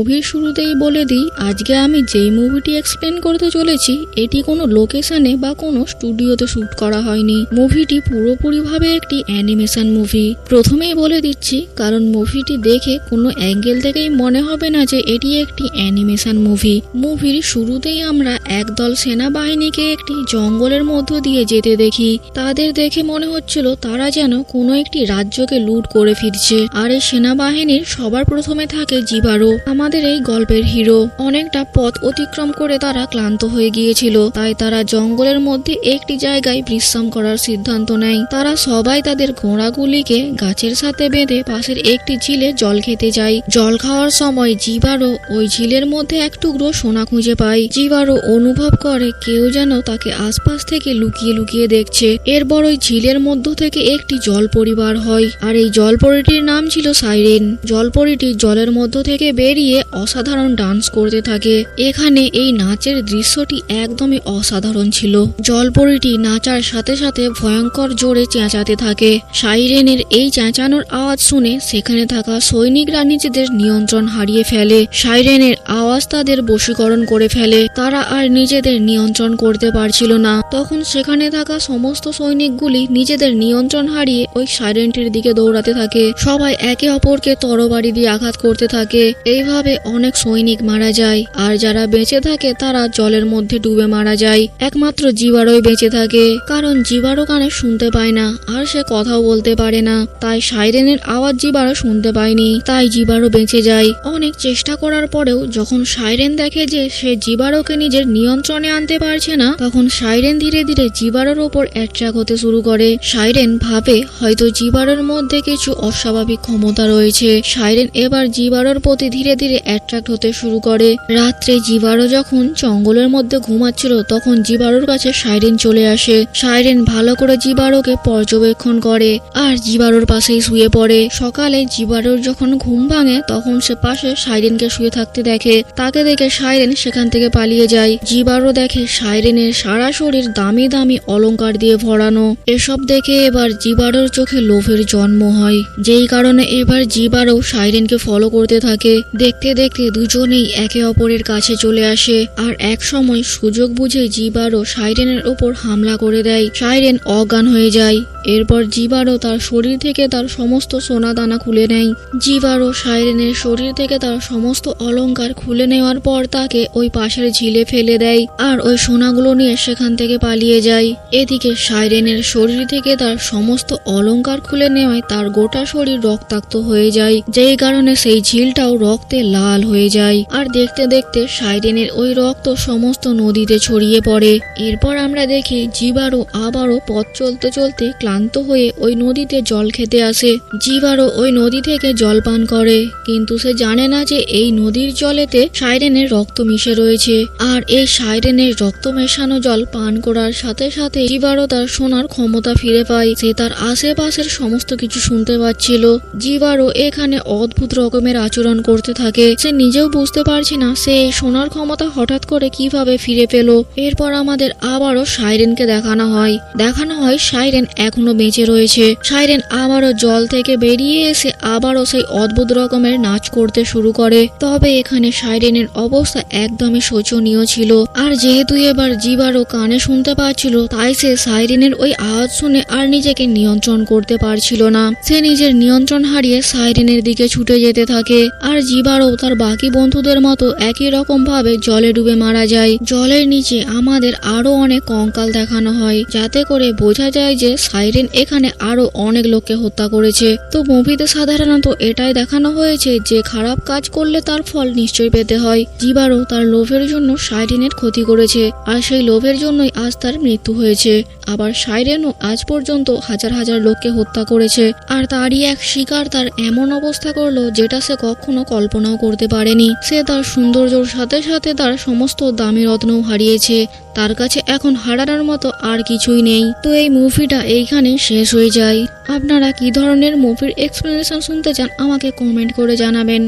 মুভির শুরুতেই বলে দিই, আজকে আমি যেই মুভিটি এক্সপ্লেন করতে চলেছি এটি কোনো লোকেশনে বা কোনো স্টুডিওতে শুট করা হয়নি। মুভিটি পুরোপুরিভাবে একটি অ্যানিমেশন মুভি। প্রথমেই বলে দিচ্ছি, কারণ মুভিটি দেখে কোনো অ্যাঙ্গেল থেকেই মনে হবে না যে এটি একটি অ্যানিমেশন মুভি। মুভির শুরুতেই আমরা একদল সেনাবাহিনীকে একটি জঙ্গলের মধ্য দিয়ে যেতে দেখি। তাদের দেখে মনে হচ্ছিল তারা যেন কোনো একটি রাজ্যকে লুট করে ফিরছে। আর এই সেনাবাহিনীর সবার প্রথমে থাকে জিবারো, আমাদের এই গল্পের হিরো। অনেকটা পথ অতিক্রম করে তারা ক্লান্ত হয়ে গিয়েছিল, তাই তারা জঙ্গলের মধ্যে একটি জায়গায় বিশ্রাম করার সিদ্ধান্ত নেয়। তারা সবাই তাদের ঘোড়াগুলিকে গাছের সাথে বেঁধে পাশের একটি ঝিলে জল খেতে যায়। জল খাওয়ার সময় জিবারো ওই ঝিলের মধ্যে এক টুকরো সোনা খুঁজে পায়। জিবারো অনুভব করে কেউ যেন তাকে আশপাশ থেকে লুকিয়ে লুকিয়ে দেখছে। এরপর ওই ঝিলের মধ্য থেকে একটি জলপরি বার হয়, আর এই জলপরিটির নাম ছিল সাইরেন। জলপরিটি জলের মধ্য থেকে বেরিয়ে অসাধারণ ডান্স করতে থাকে। এখানে এই নাচের দৃশ্যটি একদমই অসাধারণ ছিল। জলপরিটি নাচার সাথে সাথে ভয়ঙ্কর জোরে চেঁচাতে থাকে। সাইরেনের এই চেঁচানোর আওয়াজ শুনে সেখানে থাকা সৈনিকরা নিজেদের নিয়ন্ত্রণ হারিয়ে ফেলে। সাইরেনের আওয়াজ তাদের বশীকরণ করে ফেলে। তারা আর নিজেদের নিয়ন্ত্রণ করতে পারছিল না। তখন সেখানে থাকা সমস্ত সৈনিকগুলি নিজেদের নিয়ন্ত্রণ হারিয়ে ওই সাইরেনটির দিকে দৌড়াতে থাকে। সবাই একে অপরকে তরবারি দিয়ে আঘাত করতে থাকে। এইভাবে অনেক সৈনিক মারা যায়, আর যারা বেঁচে থাকে তারা জলের মধ্যে ডুবে মারা যায়। একমাত্র জিবারোই বেঁচে থাকে, কারণ জিবারো কানে শুনতে পায় না, আর সে কথাও বলতে পারে না। তাই সাইরেনের আওয়াজ জিবারো শুনতে পায়নি, তাই জিবারো বেঁচে যায়। অনেক চেষ্টা করার পরেও যখন সাইরেন দেখে যে সে জিবারোকে নিজের নিয়ন্ত্রণে আনতে পারছে না, তখন সাইরেন ধীরে ধীরে জিবারোর ওপর অ্যাট্রাক্ট হতে শুরু করে। সাইরেন ভাবে হয়তো জিবারোর মধ্যে কিছু অস্বাভাবিক ক্ষমতা রয়েছে। সাইরেন এবার জিবারোর প্রতি ধীরে ধীরে অ্যাট্রাক্ট হতে শুরু করে। রাত্রে জিবারো যখন জঙ্গলের মধ্যে ঘুমাচ্ছিল, তখন জিবারোর কাছে সাইরেন চলে আসে। সাইরেন ভালো করে জিবারোকে পর্যবেক্ষণ করে আর জিবারোর পাশেই শুয়ে পড়ে। সকালে জিবারোর যখন ঘুম ভাঙে, তখন সে পাশে সাইরেনকে শুয়ে থাকতে দেখে। তাকে দেখে সাইরেন সেখান থেকে পালিয়ে যায়। জিবারো দেখে সাইরেনের সারা শরীর দামি দামি অলংকার দিয়ে ভরানো। এসব দেখে এবার জিবারোর চোখে লোভের জন্ম হয়, যেই কারণে এবার জিবারো সাইরেনকে ফলো করতে থাকে। দেখতে দেখতে দুজনেই একে অপরের কাছে চলে আসে, আর এক সময় সুযোগ বুঝে জিবারো সাইরেনের ওপর হামলা করে দেয়। সাইরেন অজ্ঞান হয়ে যায়। এরপর জিবারো তার শরীর থেকে তার সমস্ত সোনা দানা খুলে নেয়। জিবারো সাইরেনের শরীর থেকে তার সমস্ত অলংকার খুলে নেওয়ার পর তাকে ওই পাশের ঝিলে ফেলে দেয়, আর ওই সোনাগুলো নিয়ে সেখান থেকে পালিয়ে যায়। এদিকে সাইরেনের শরীর থেকে তার সমস্ত অলংকার খুলে নেওয়ায় তার গোটা শরীর রক্তাক্ত হয়ে যায়, যেই কারণে সেই ঝিলটাও রক্তে লাল হয়ে যায়। আর দেখতে দেখতে সাইরেনের ওই রক্ত সমস্ত নদীতে ছড়িয়ে পড়ে। এরপর আমরা দেখি জিবারো আবারও পথ চলতে চলতে ক্লান্ত হয়ে ওই নদীতে জল খেতে আসে। জিবারো ওই নদী থেকে জল পান করে, কিন্তু সে জানে না যে এই নদীর জলেতে সাইরেনের রক্ত মিশে রয়েছে। আর এই সাইরেনের রক্ত মেশানো জল পান করার সাথে সাথে জিবারো তার শোনার ক্ষমতা ফিরে পায়। সে তার আশেপাশের সমস্ত কিছু শুনতে পাচ্ছিল। জিবারো এখানে অদ্ভুত রকমের আচরণ করতে থাকে। সে নিজেও বুঝতে পারছে না সে এই শোনার ক্ষমতা হঠাৎ করে কিভাবে ফিরে পেল। এরপর আমাদের আবারও সাইরেনকে দেখানো হয় সাইরেন এখনো বেঁচে রয়েছে। সাইরেন আবারও জল থেকে বেরিয়ে এসে আবারও সেই অদ্ভুত রকমের নাচ করতে শুরু করে। তবে এখানে সাইরেনের অবস্থা একদমই শোচনীয় ছিল। আর যেহেতু এবার জিবারো কানে শুনতে পাচ্ছিল, তাই সে সাইরেনের ওই আওয়াজ শুনে আর নিজেকে নিয়ন্ত্রণ করতে পারছিল না। সে নিজের নিয়ন্ত্রণ হারিয়ে সাইরেনের দিকে ছুটে যেতে থাকে। আর জিবারো তার বাকি বন্ধুদের মতো একই রকম ভাবে জলে ডুবে মারা যায়। জলের নিচে আমাদের আরো অনেক কঙ্কাল দেখানো হয়, যাতে করে বোঝা যায় যে সাইরেন এখানে আরো অনেক লোককে হত্যা করেছে। তো মুভিতে সাধারণত এটাই দেখানো হয়েছে যে খারাপ কাজ করলে তার ফল নিশ্চয়ই পেতে হয়। জিবারো তার লোভের জন্য সাইরেনের ক্ষতি করেছে, আর সেই লোভের জন্যই আজ তার মৃত্যু হয়েছে। আবার সাইরেনও আজ পর্যন্ত হাজার হাজার লোককে হত্যা করেছে, আর তারই এক শিকার তার এমন অবস্থা করলো যেটা সে কখনো কল্পনাও করতে পারেনি। সে তার সৌন্দর্যের সাথে সাথে তার সমস্ত দামি রত্নও হারিয়েছে। তার কাছে এখন হারানোর মতো আর কিছুই নেই। তো এই মুভিটা এইখানে শেষ হয়ে যায়। আপনারা কি ধরনের মুভির এক্সপ্লেনেশন শুনতে চান আমাকে কমেন্ট করে জানাবেন।